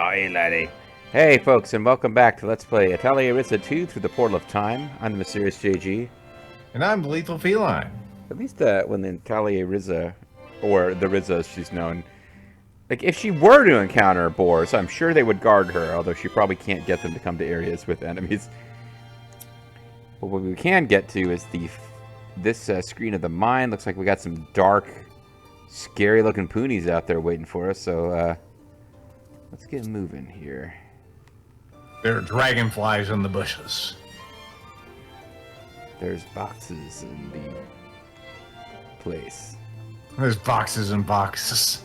Oh, hey, laddie. Hey, folks, and welcome back to Let's Play Atelier Ryza 2 through the Portal of Time. I'm the Mysterious JG. And I'm Lethal Feline. At least when the Atelier Ryza, or the Ryza as she's known, like, if she were to encounter boars, I'm sure they would guard her, although she probably can't get them to come to areas with enemies. But what we can get to is this screen of the mine. Looks like we got some dark, scary-looking poonies out there waiting for us, so, let's get moving here. There are dragonflies in the bushes. There's boxes in the place. There's boxes and boxes.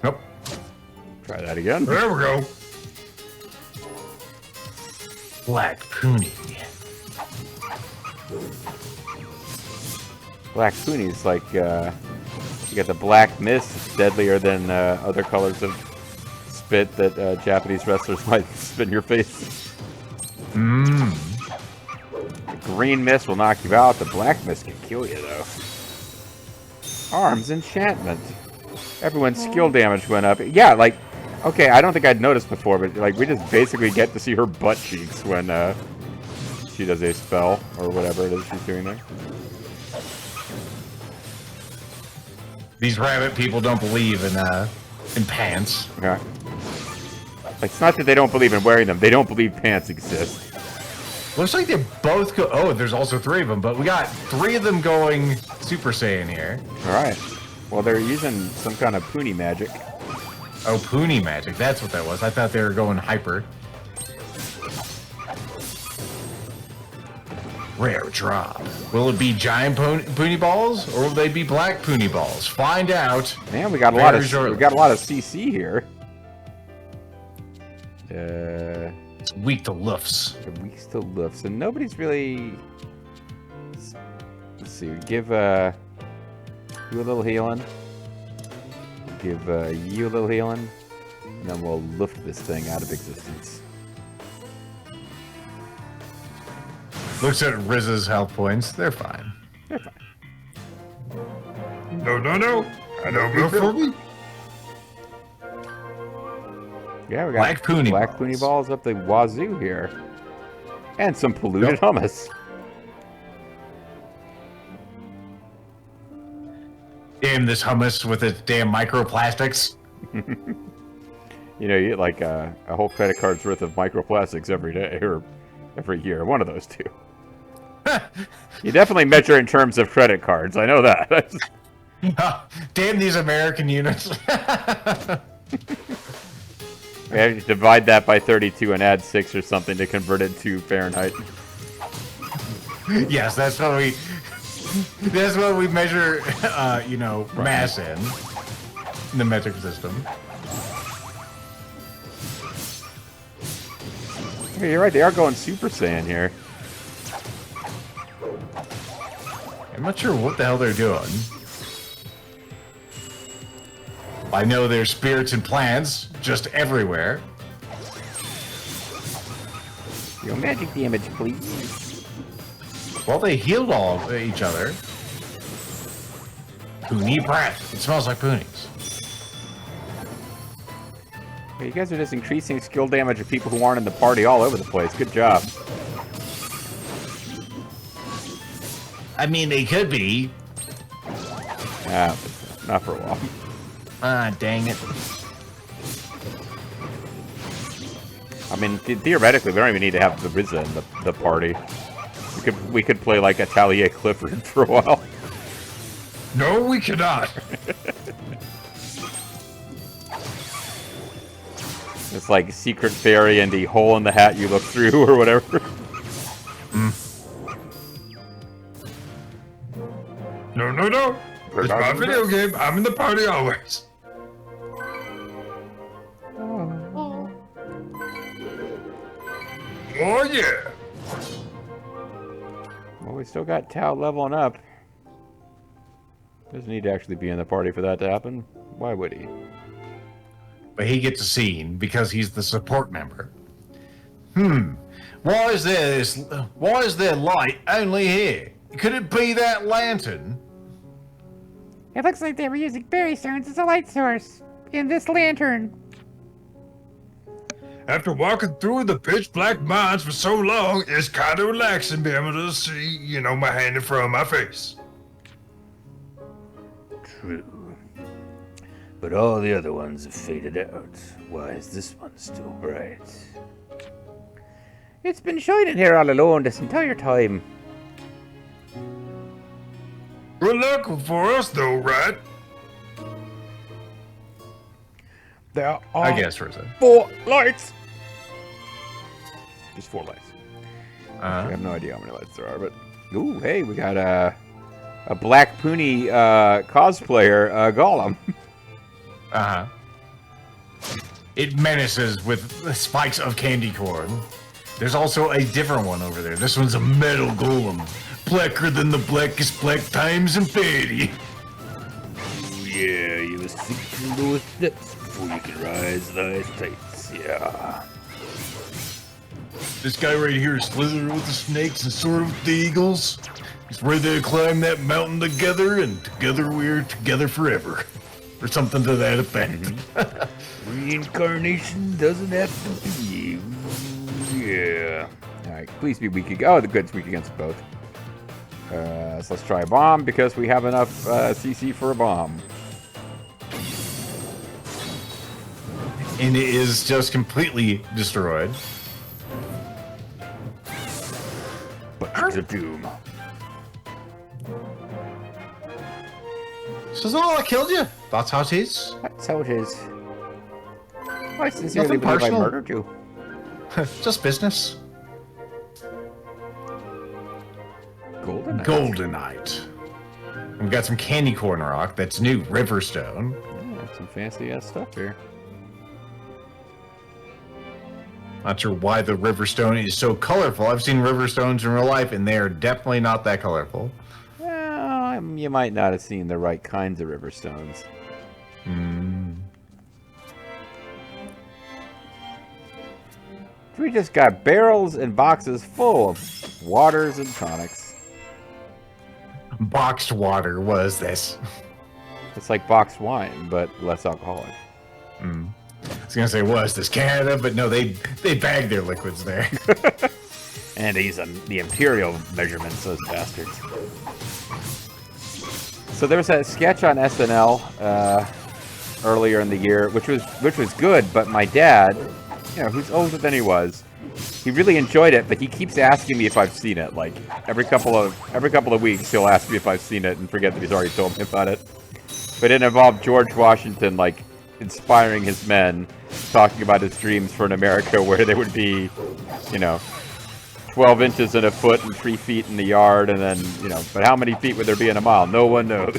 Nope. Try that again. There we go. Black Poonie. Black Poonie is like, you got the black mist. It's deadlier than other colors of spit that Japanese wrestlers might spit in your face. Mmm. The green mist will knock you out. The black mist can kill you, though. Arms enchantment. Everyone's skill damage went up. Yeah, like, okay, I don't think I'd noticed before, but like we just basically get to see her butt cheeks when she does a spell or whatever it is she's doing there. These rabbit people don't believe in pants. Okay. Like, it's not that they don't believe in wearing them. They don't believe pants exist. Looks like they both go. Oh, there's also 3 of them, but we got 3 of them going Super Saiyan here. Alright. Well, they're using some kind of Poonie magic. Oh, Poonie magic. That's what that was. I thought they were going hyper. Rare drop. Will it be giant Poonie balls, or will they be black Poonie balls? Find out. Man, we got a lot of CC here. It's weak to luffs. Weak to luffs, and nobody's really. Let's see. Give you a little healing. Give you a little healing, and then we'll lift this thing out of existence. Looks at Ryza's health points. They're fine. They're fine. No. I don't go for me. Yeah, we got black Poonie balls up the wazoo here. And some polluted hummus. Damn this hummus with its damn microplastics. You know, you get like a whole credit card's worth of microplastics every day, or every year. One of those two. You definitely measure in terms of credit cards. I know that. Damn these American units. We have to divide that by 32 and add 6 or something to convert it to Fahrenheit. Yes, that's what we measure, you know, right. Mass in the metric system. Yeah, you're right, they are going Super Saiyan here. I'm not sure what the hell they're doing. I know there's spirits and plants just everywhere. Your magic damage, please. Well, they healed all of each other. Poonie breath. It smells like Poonies. You guys are just increasing skill damage of people who aren't in the party all over the place. Good job. I mean, they could be. Ah, not for a while. Ah, dang it. I mean, theoretically, we don't even need to have the Ryza in the party. We could play like Atelier Clifford for a while. No, we cannot. It's like Secret Fairy and the hole in the hat you look through, or whatever. No. It's my video game. I'm in the party always. Oh, yeah. Well, we still got Tao leveling up. Doesn't need to actually be in the party for that to happen. Why would he? But he gets a scene because he's the support member. Why is there light only here? Could it be that lantern? It looks like they were using berry stones as a light source in this lantern. After walking through the pitch black mines for so long, it's kind of relaxing being able to see, my hand in front of my face. True. But all the other ones have faded out. Why is this one still bright? It's been shining here all alone this entire time. Good luck for us, though, right? There are I guess, Ryza. 4 lights. Just 4 lights. I Uh-huh. have no idea how many lights there are, but ooh, hey, we got a Black Pony cosplayer golem. Uh-huh. It menaces with spikes of candy corn. There's also a different one over there. This one's a metal golem. Blacker than the blackest black times infinity. Yeah, you must sink through those depths before you can rise those tights. Yeah. This guy right here is slithering with the snakes and soaring with the eagles. He's ready to climb that mountain together, and together we're together forever. Or something to that effect. Reincarnation doesn't have to be. Yeah. Alright, please be weak against. Oh, the good's weak against both. So let's try a bomb because we have enough CC for a bomb. And it is just completely destroyed. Buckets of doom. So is that all I killed you? That's how it is? That's how it is. I sincerely Nothing believe I personal. murdered you. Just business. Golden. Goldenite. We've got some candy corn rock. That's new. Riverstone. Yeah, some fancy ass stuff here. Not sure why the Riverstone is so colorful. I've seen Riverstones in real life, and they are definitely not that colorful. Well, you might not have seen the right kinds of river stones. We just got barrels and boxes full of waters and tonics. Boxed water was this. It's like boxed wine, but less alcoholic. I was gonna say was this Canada, but no, they bag their liquids there. And they use the imperial measurements, those bastards. So there was a sketch on SNL earlier in the year, which was good, but my dad, who's older than he was, he really enjoyed it, but he keeps asking me if I've seen it. Like every couple of weeks, he'll ask me if I've seen it and forget that he's already told me about it. But it involved George Washington, like, inspiring his men, talking about his dreams for an America where there would be, 12 inches in a foot and 3 feet in the yard, and then, but how many feet would there be in a mile? No one knows.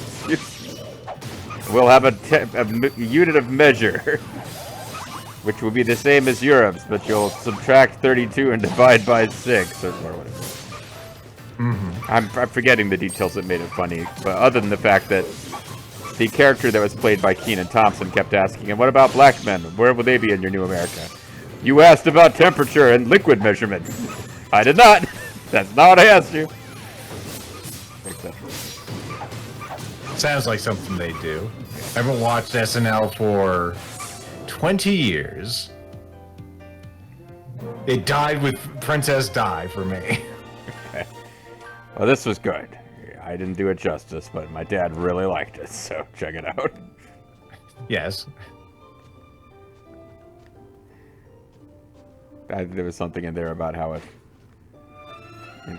We'll have a unit of measure, which will be the same as Europe's, but you'll subtract 32 and divide by 6, or whatever. I'm forgetting the details that made it funny, but other than the fact that the character that was played by Kenan Thompson kept asking him, what about black men? Where will they be in your new America? You asked about temperature and liquid measurements. I did not. That's not what I asked you. Sounds like something they do. I haven't watched SNL for 20 years. It died with Princess Di for me. Well, this was good. I didn't do it justice, but my dad really liked it, so check it out. Yes. There was something in there about how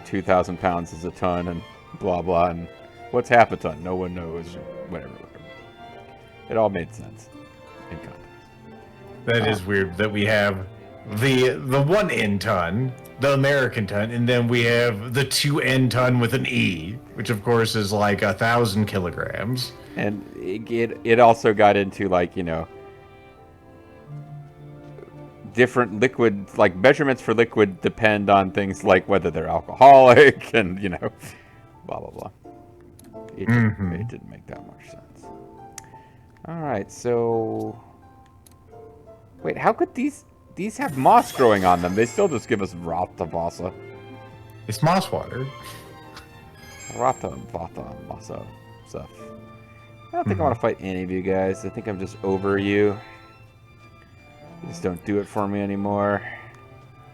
2,000 pounds is a ton, and blah blah, and what's half a ton? No one knows. Whatever. It all made sense in context. That is weird that we have the 1 N ton, the American ton, and then we have the 2 N ton with an E, which of course is like 1,000 kilograms. And it also got into, like, different liquid, like, measurements for liquid depend on things like whether they're alcoholic and, blah, blah, blah. It didn't make that much sense. Alright, so... Wait, how could these have moss growing on them? They still just give us Rathavasa. It's moss water. Rathavasa stuff. I don't think I want to fight any of you guys. I think I'm just over you. Just don't do it for me anymore.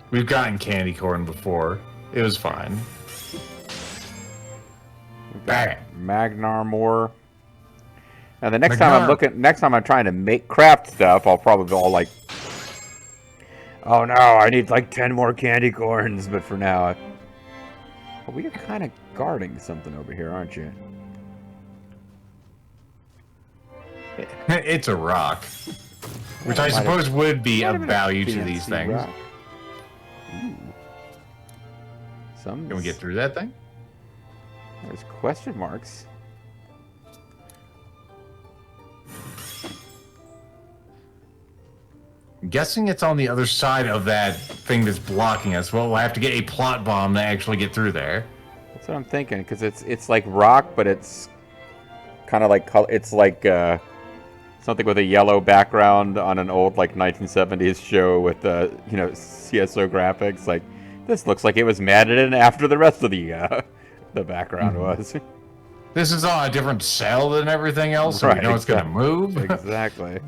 We've gotten candy corn before. It was fine. Bang. Magnarmor. Now the next time I'm trying to make craft stuff, I'll probably all like, oh no, I need like 10 more candy corns. But for now, well, we are kind of guarding something over here, aren't you? It's a rock, which I suppose would be of value to these things. Rock. Ooh. Can we get through that thing? There's question marks. I'm guessing it's on the other side of that thing that's blocking us. Well, we'll have to get a plot bomb to actually get through there. That's what I'm thinking, because it's like rock, but it's kind of like it's like something with a yellow background on an old like 1970s show with you know, CSO graphics. Like this looks like it was matted in after the rest of the background was. This is on a different cell than everything else, so right, we know it's going to move. Exactly.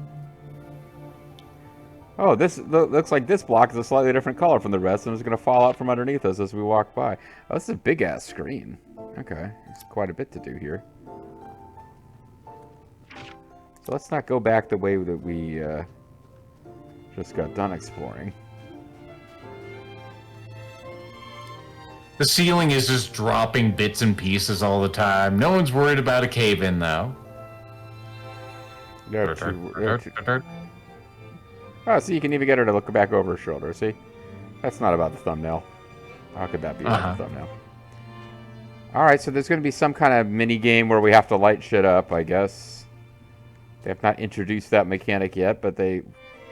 Oh, this looks like this block is a slightly different color from the rest, and it's going to fall out from underneath us as we walk by. Oh, this is a big-ass screen. Okay, there's quite a bit to do here. So let's not go back the way that we just got done exploring. The ceiling is just dropping bits and pieces all the time. No one's worried about a cave-in, though. Oh, see, you can even get her to look back over her shoulder. See? That's not about the thumbnail. How could that be about the thumbnail? Alright, so there's going to be some kind of mini-game where we have to light shit up, I guess. They have not introduced that mechanic yet, but they...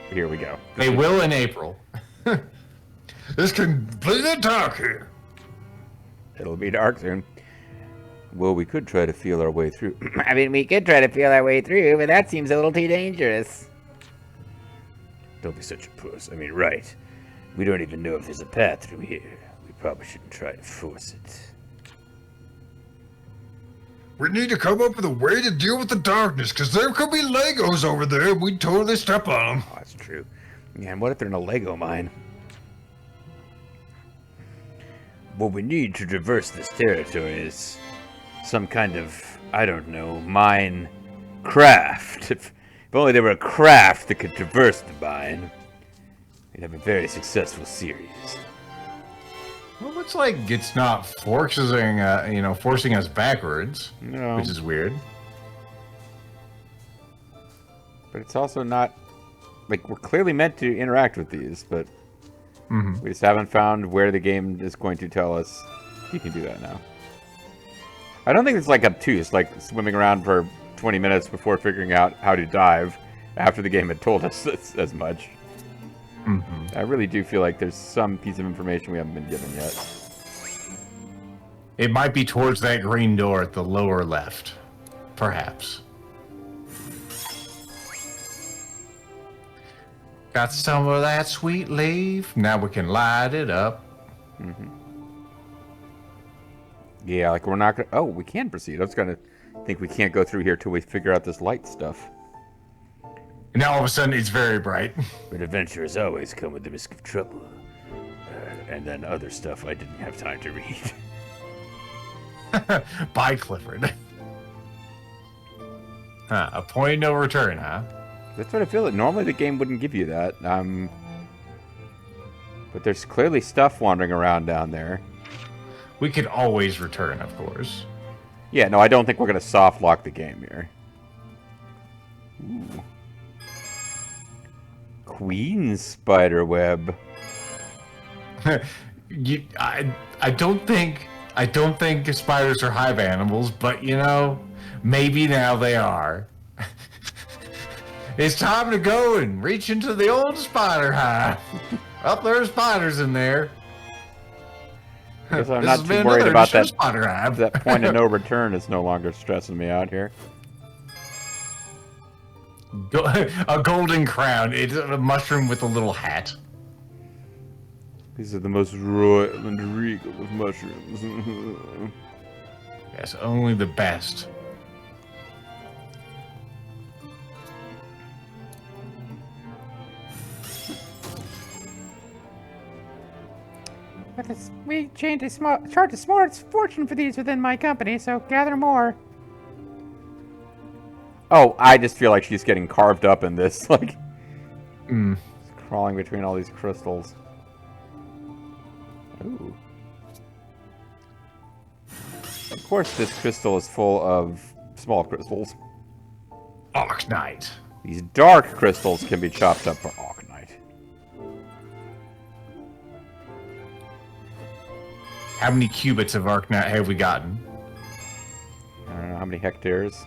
Here we go. They will in April. It's completely dark here. It'll be dark soon. Well, we could try to feel our way through. I mean, we could try to feel our way through, but that seems a little too dangerous. Don't be such a puss. I mean, right. We don't even know if there's a path through here. We probably shouldn't try to force it. We need to come up with a way to deal with the darkness, because there could be Legos over there, and we'd totally step on them. Oh, that's true. Yeah, and what if they're in a Lego mine? What we need to traverse this territory is some kind of, I don't know, mine craft. If only there were a craft that could traverse the mine, we'd have a very successful series. Well, looks like it's not forcing us backwards, No. which is weird. But it's also not... Like, we're clearly meant to interact with these, but... We just haven't found where the game is going to tell us you can do that now. I don't think it's like obtuse, like swimming around for 20 minutes before figuring out how to dive after the game had told us as much. I really do feel like there's some piece of information we haven't been given yet. It might be towards that green door at the lower left. Perhaps. Got some of that sweet leaf. Now we can light it up. Yeah, like we're not gonna... Oh, we can proceed. I was gonna think we can't go through here till we figure out this light stuff. And now all of a sudden it's very bright. But adventures always come with the risk of trouble. And then other stuff I didn't have time to read. Bye, Clifford. A point of no return, huh? That's what I feel like. Normally the game wouldn't give you that. But there's clearly stuff wandering around down there. We could always return, of course. Yeah, no, I don't think we're going to soft lock the game here. Ooh. Queen spiderweb. I don't think spiders are hive animals, but you know, maybe now they are. It's time to go and reach into the old spider hive. Up there's spiders in there. I guess I'm not too worried about that. That point of no return is no longer stressing me out here. A golden crown. It's a mushroom with a little hat. These are the most royal and regal of mushrooms. Yes, only the best. We charge a small fortune for these within my company, so gather more. Oh, I just feel like she's getting carved up in this, like, Mm. crawling between all these crystals. Ooh. Of course, this crystal is full of small crystals. Arknite. These dark crystals can be chopped up for Arknite. How many cubits of Arknite have we gotten? I don't know how many hectares.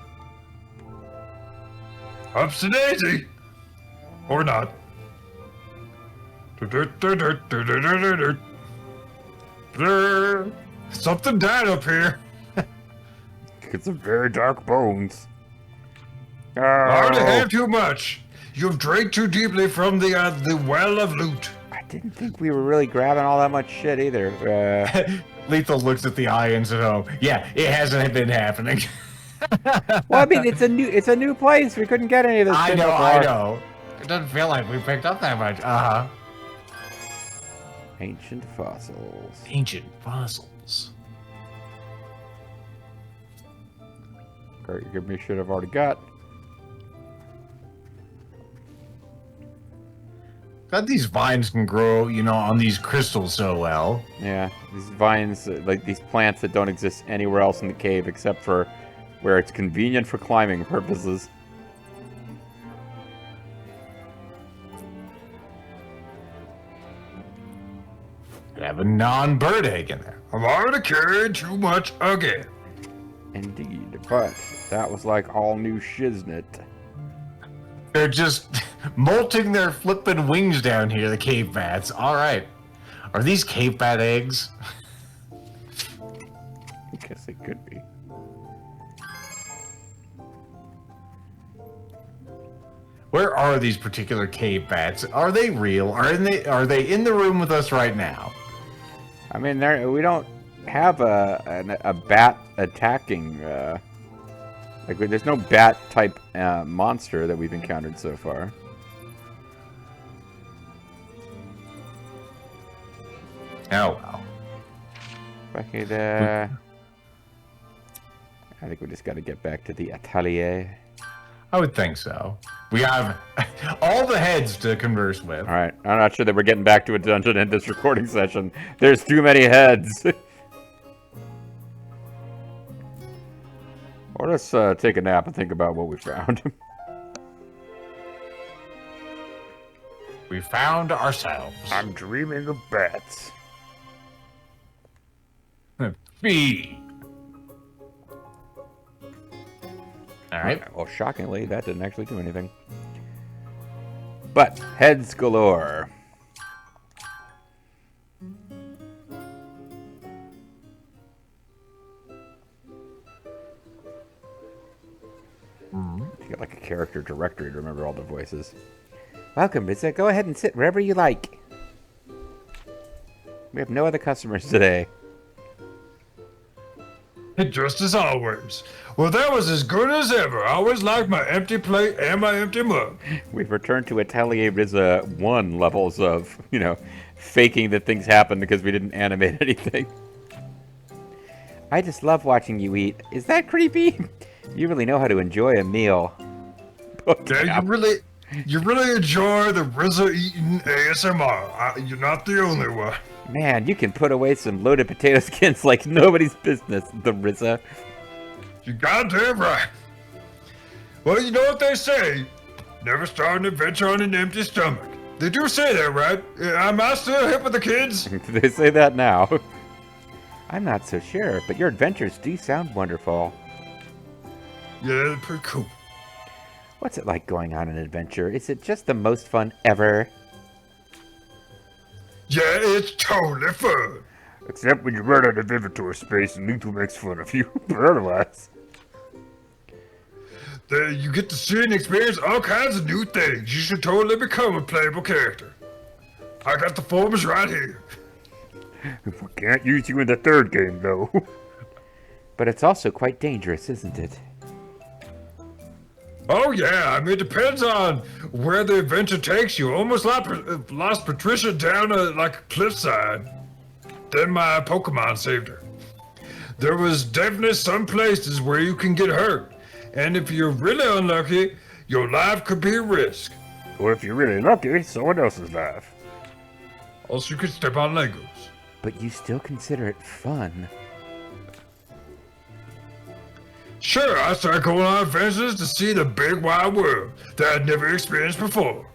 Ups to daisy. Or not. Something died up here. It's some very dark bones. I already Oh, had too much. You've drank too deeply from the well of loot. I didn't think we were really grabbing all that much shit either. Lethal looks at the eye and says, "Oh, yeah, it hasn't been happening." Well, I mean, it's a new place. We couldn't get any of this I shit know, before. I know. It doesn't feel like we picked up that much. Uh-huh. Ancient fossils. Ancient fossils. Great, give me shit I've already got. Glad these vines can grow, you know, on these crystals so well. Yeah, these vines, like these plants that don't exist anywhere else in the cave except for where it's convenient for climbing purposes. Could have a non-bird egg in there. I've already carried too much again. Indeed, but that was like all new shiznit. They're just molting their flippin' wings down here, the cave bats. All right. Are these cave bat eggs? I guess it could be. Where are these particular cave bats? Are they real? Are they in the room with us right now? I mean, we don't have a bat attacking. Like, there's no bat type monster that we've encountered so far. Oh well. If I could, I think we just got to get back to the Atelier. I would think so. We have all the heads to converse with. All right, I'm not sure that we're getting back to a dungeon in this recording session. There's too many heads. Or let's take a nap and think about what we found. We found ourselves. I'm dreaming of bats. Feed. All right. Well, shockingly, that didn't actually do anything. But heads galore. You got like a character directory to remember all the voices. Welcome, Ryza. Go ahead and sit wherever you like. We have no other customers today. Just as always. Well, that was as good as ever. I always liked my empty plate and my empty mug. We've returned to Atelier Ryza 1 levels of, you know, faking that things happened because we didn't animate anything. I just love watching you eat. Is that creepy? You really know how to enjoy a meal. Yeah, you really enjoy the Ryza eating ASMR. You're not the only one. Man, you can put away some loaded potato skins like nobody's business, the Ryza. You goddamn right. Well, you know what they say. Never start an adventure on an empty stomach. They do say that, right? Am I still hip with the kids? They say that now. I'm not so sure, but your adventures do sound wonderful. Yeah, they're pretty cool. What's it like going on an adventure? Is it just the most fun ever? Yeah, it's totally fun. Except when you run out of inventory space and Lethal makes fun of you. But otherwise. You get to see and experience all kinds of new things. You should totally become a playable character. I got the forms right here. We can't use you in the third game, though. But it's also quite dangerous, isn't it? Oh yeah, I mean it depends on where the adventure takes you. Almost like lost Patricia down like a cliffside. then my Pokemon saved her. There was definitely some places where you can get hurt, and if you're really unlucky, your life could be at risk. Or if you're really lucky, someone else's life. Also, you could step on Legos. But you still consider it fun. Sure, I started going on adventures to see the big wide world that I'd never experienced before.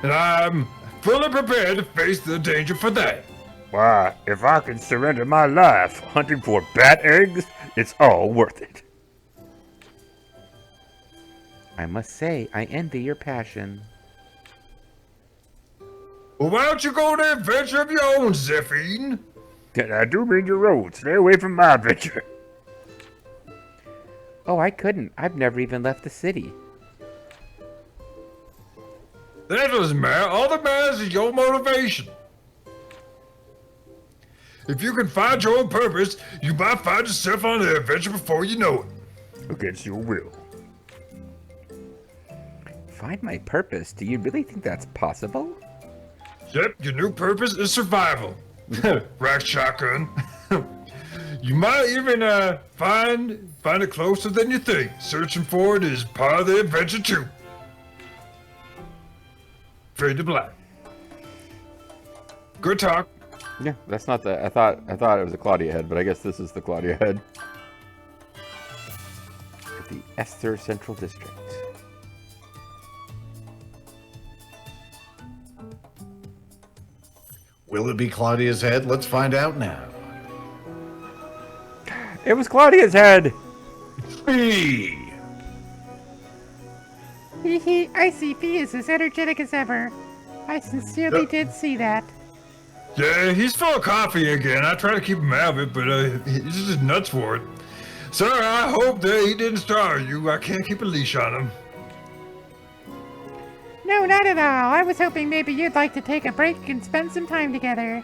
And I'm fully prepared to face the danger for that. Why, if I can surrender my life hunting for bat eggs, it's all worth it. I must say, I envy your passion. Well, why don't you go on an adventure of your own, Zephine? And I do mean your own. Stay away from my adventure. Oh, I couldn't. I've never even left the city. That doesn't matter. All that matters is your motivation. If you can find your own purpose, you might find yourself on an adventure before you know it. Against your will. Find my purpose? Do you really think that's possible? Yep, your new purpose is survival. Rack shotgun. You might even find it closer than you think. Searching for it is part of the adventure too. Fade to black. Good talk. Yeah, that's not the. I thought it was a Claudia head, but I guess this is the Claudia head. At the Esther Central District. Will it be Claudia's head? Let's find out now. It was Claudia's head. Fee! Hee I see Fee is as energetic as ever. I sincerely did see that. Yeah, he's full of coffee again. I try to keep him out of it, but he's just nuts for it. Sir, I hope that he didn't starve you. I can't keep a leash on him. No, not at all. I was hoping maybe you'd like to take a break and spend some time together.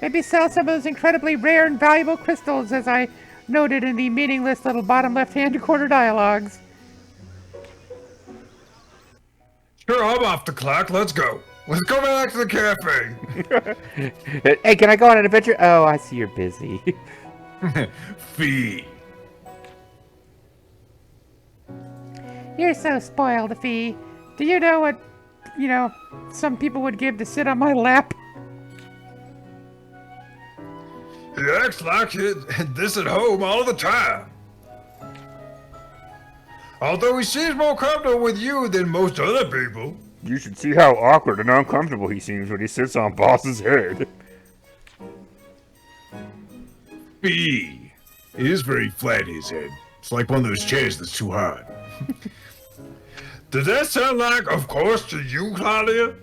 Maybe sell some of those incredibly rare and valuable crystals, as I noted in the meaningless little bottom left-hand corner dialogues. Sure, I'm off the clock. Let's go. Let's go back to the cafe. Hey, can I go on an adventure? Oh, I see you're busy. Fee! You're so spoiled, Fee. Do you know what, some people would give to sit on my lap? He acts like this at home all the time. Although he seems more comfortable with you than most other people. You should see how awkward and uncomfortable he seems when he sits on Boss's head. Fee! It is very flat, his head. It's like one of those chairs that's too hard. Does that sound like, of course, to you, Claudia?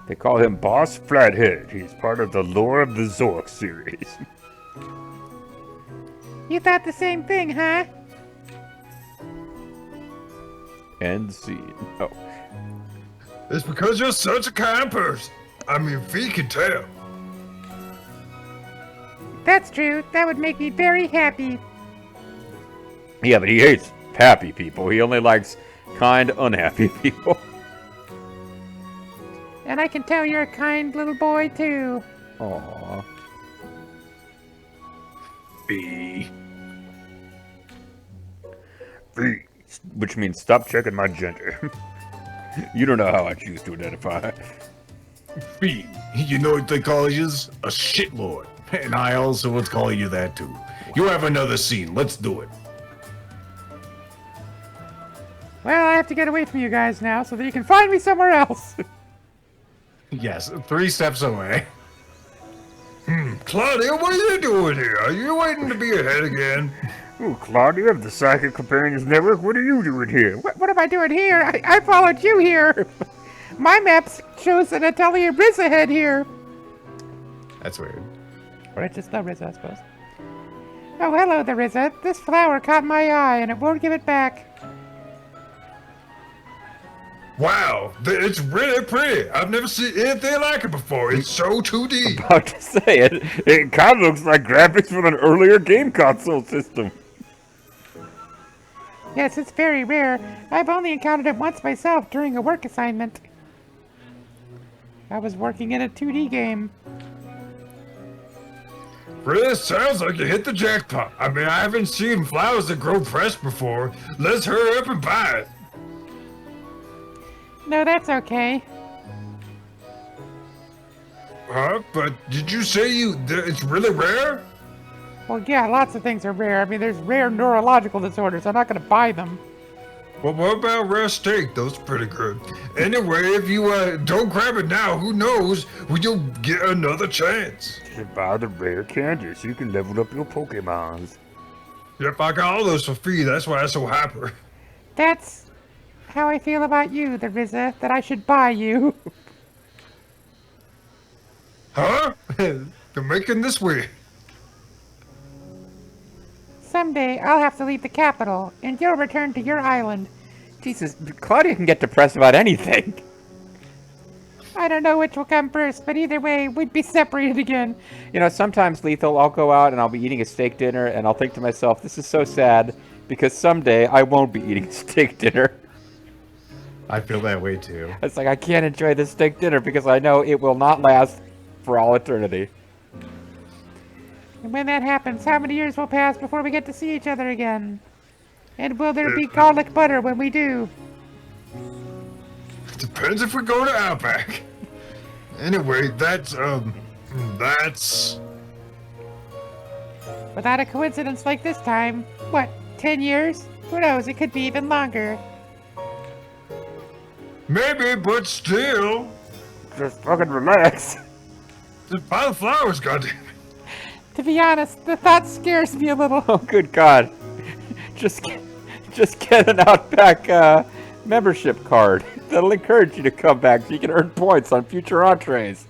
They call him Boss Flathead. He's part of the Lore of the Zork series. You thought the same thing, huh? End scene. Oh. It's because you're such a kind person. I mean, Fee can tell. That's true. That would make me very happy. Yeah, but he hates happy people. He only likes kind, unhappy people. And I can tell you're a kind little boy, too. Aww. Fee. V, which means stop checking my gender. You don't know how I choose to identify. Fee. You know what they call you? A shitlord. And I also would call you that too. You have another scene. Let's do it. Well, I have to get away from you guys now so that you can find me somewhere else. Yes, 3 steps away. Claudia, what are you doing here? Are you waiting to be ahead again? Oh, Claudia of the Psychic Companions Network, what are you doing here? What am I doing here? I followed you here. My map shows an Atelier Ryza head here. That's weird. Or it's just the Ryza, I suppose. Oh, hello, the Ryza. This flower caught my eye, and it won't give it back. Wow, it's really pretty. I've never seen anything like it before. It's so 2D. About to say it. It kind of looks like graphics from an earlier game console system. Yes, it's very rare. I've only encountered it once myself during a work assignment. I was working in a 2D game. Really sounds like you hit the jackpot. I mean, I haven't seen flowers that grow fresh before. Let's hurry up and buy it. No, that's okay. Huh? But did you say it's really rare? Well, yeah, lots of things are rare. I mean, there's rare neurological disorders. I'm not going to buy them. Well, what about rare steak? Those are pretty good. Anyway, if you don't grab it now, who knows when you'll get another chance. To buy the rare candy so you can level up your Pokemons. Yep, I got all those for free. That's why I'm so happy. That's how I feel about you, the Ryza, that I should buy you. Huh? They're making this way. Someday, I'll have to leave the capital, and you'll return to your island. Jesus, Claudia can get depressed about anything. I don't know which will come first, but either way, we'd be separated again. You know, sometimes, Lethal, I'll go out and I'll be eating a steak dinner, and I'll think to myself, this is so sad, because someday I won't be eating a steak dinner. I feel that way too. It's like, I can't enjoy this steak dinner because I know it will not last for all eternity. And when that happens, how many years will pass before we get to see each other again? And will there be garlic butter when we do? Depends if we go to Outback. Anyway, that's... Without a coincidence like this time, what, 10 years? Who knows, it could be even longer. Maybe, but still. Just fucking relax. Just buy the flowers, goddamn. To be honest, the thought scares me a little. Oh, good God. Just get an Outback membership card. That'll encourage you to come back so you can earn points on future entrees.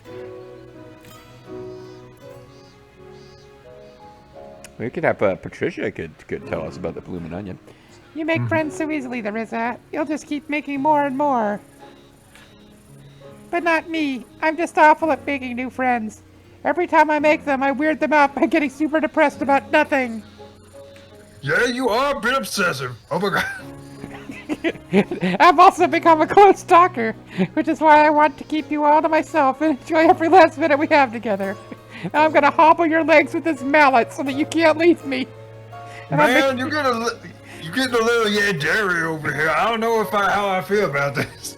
We could have Patricia could tell us about the bloomin' onion. You make friends so easily, the Ryza. You'll just keep making more and more. But not me. I'm just awful at making new friends. Every time I make them, I weird them out by getting super depressed about nothing. Yeah, you are a bit obsessive. Oh my god. I've also become a close stalker, which is why I want to keep you all to myself and enjoy every last minute we have together. Now I'm gonna hobble your legs with this mallet so that you can't leave me. And Man, you're getting a little yandere over here. I don't know how I feel about this.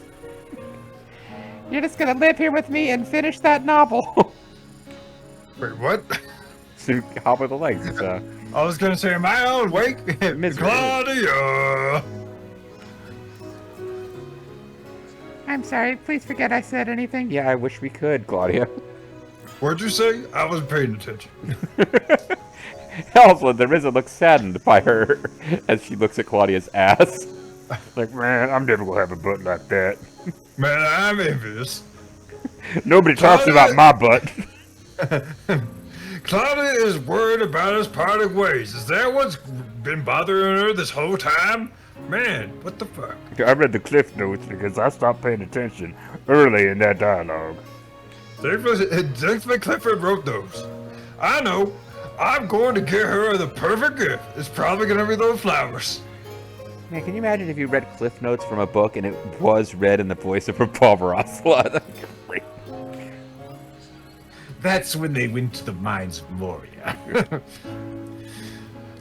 You're just gonna live here with me and finish that novel. Wait, what? So hop with the legs. It's, I was gonna say, am I on wake? Claudia! I'm sorry, please forget I said anything. yeah, I wish we could, Claudia. What'd you say? I wasn't paying attention. Also, the Ryza looks saddened by her as she looks at Claudia's ass. Like, man, I'm never gonna have a butt like that. Man, I'm envious. Nobody talks about my butt. Claudia is worried about us parting ways. Is that what's been bothering her this whole time? Man, what the fuck? I read the cliff notes because I stopped paying attention early in that dialogue. Thankfully Clifford wrote those. I know. I'm going to get her the perfect gift. It's probably going to be those flowers. Man, can you imagine if you read Cliff Notes from a book and it was read in the voice of Barbarossa? That'd be great. That's when they went to the mines of Moria.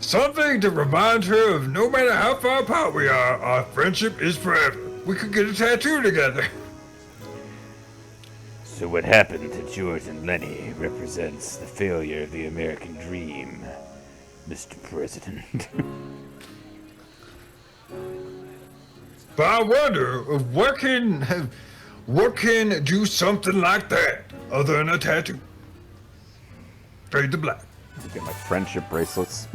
Something to remind her of no matter how far apart we are, our friendship is forever. We could get a tattoo together. So what happened to George and Lenny represents the failure of the American dream, Mr. President. But I wonder, what can do something like that other than a tattoo? Fade to black. Get my friendship bracelets.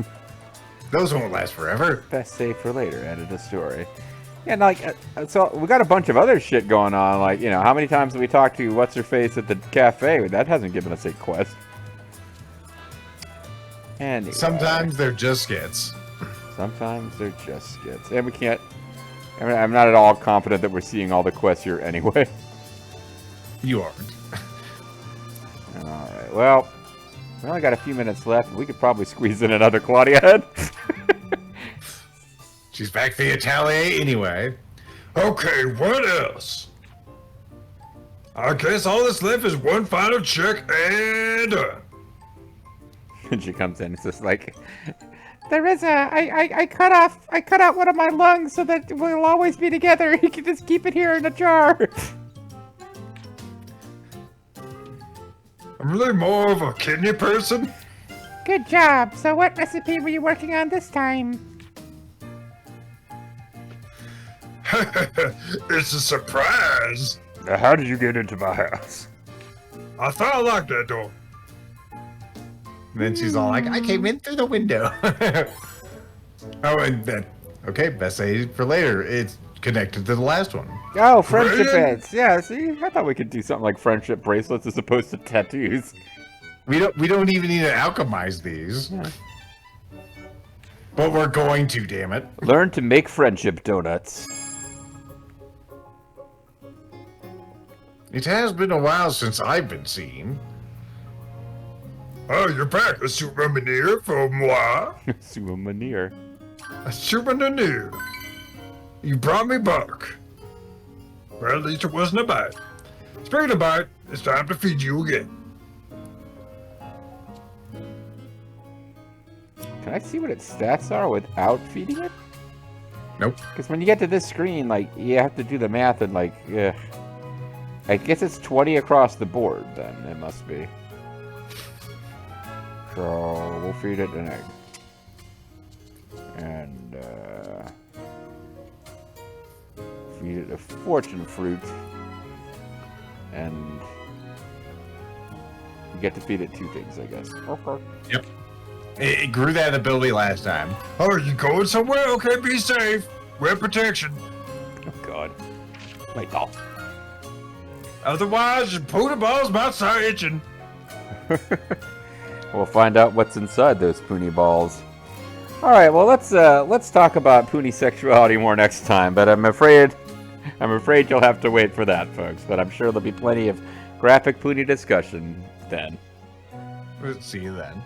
Those won't last forever. Best save for later. Edit a story. Yeah, and like, so we got a bunch of other shit going on. Like, you know, how many times have we talked to what's her face at the cafe? That hasn't given us a quest. Anyway. Sometimes they're just skits. Sometimes they're just skits, and we can't. I mean, I'm not at all confident that we're seeing all the quests here anyway. You aren't. All right. Well, we only got a few minutes left. We could probably squeeze in another Claudia head. She's back for the Atelier anyway. Okay, what else? I guess all that's left is one final check and done. And she comes in. It's just like, There is I cut out one of my lungs so that we'll always be together. You can just keep it here in a jar. I'm really more of a kidney person. Good job. So what recipe were you working on this time? It's a surprise. Now, how did you get into my house? I thought I locked that door. And then she's all like, I came in through the window. Oh, and then, okay, best save for later. It's connected to the last one. oh, friendship Really? bits. Yeah, see, I thought we could do something like friendship bracelets as opposed to tattoos. We don't even need to alchemize these. But we're going to, damn it. Learn to make friendship donuts. It has been a while since I've been seen. Oh, you're back. A souvenir for moi. Souvenir. A souvenir. You brought me back. Well, at least it wasn't a bite. Speaking of bite, it's time to feed you again. Can I see what its stats are without feeding it? Nope. Because when you get to this screen, like, you have to do the math and, like, I guess it's 20 across the board, then. It must be. So, we'll feed it an egg. And, feed it a fortune fruit. And you get to feed it 2 things, I guess. Okay. Yep. It grew that ability last time. Oh, you going somewhere? Okay, be safe. Wear protection. Oh, God. Wait, oh. Otherwise, your pooty balls might start itching. We'll find out what's inside those poonie balls. All right, well let's talk about poonie sexuality more next time. But I'm afraid you'll have to wait for that, folks. But I'm sure there'll be plenty of graphic poonie discussion then. We'll see you then.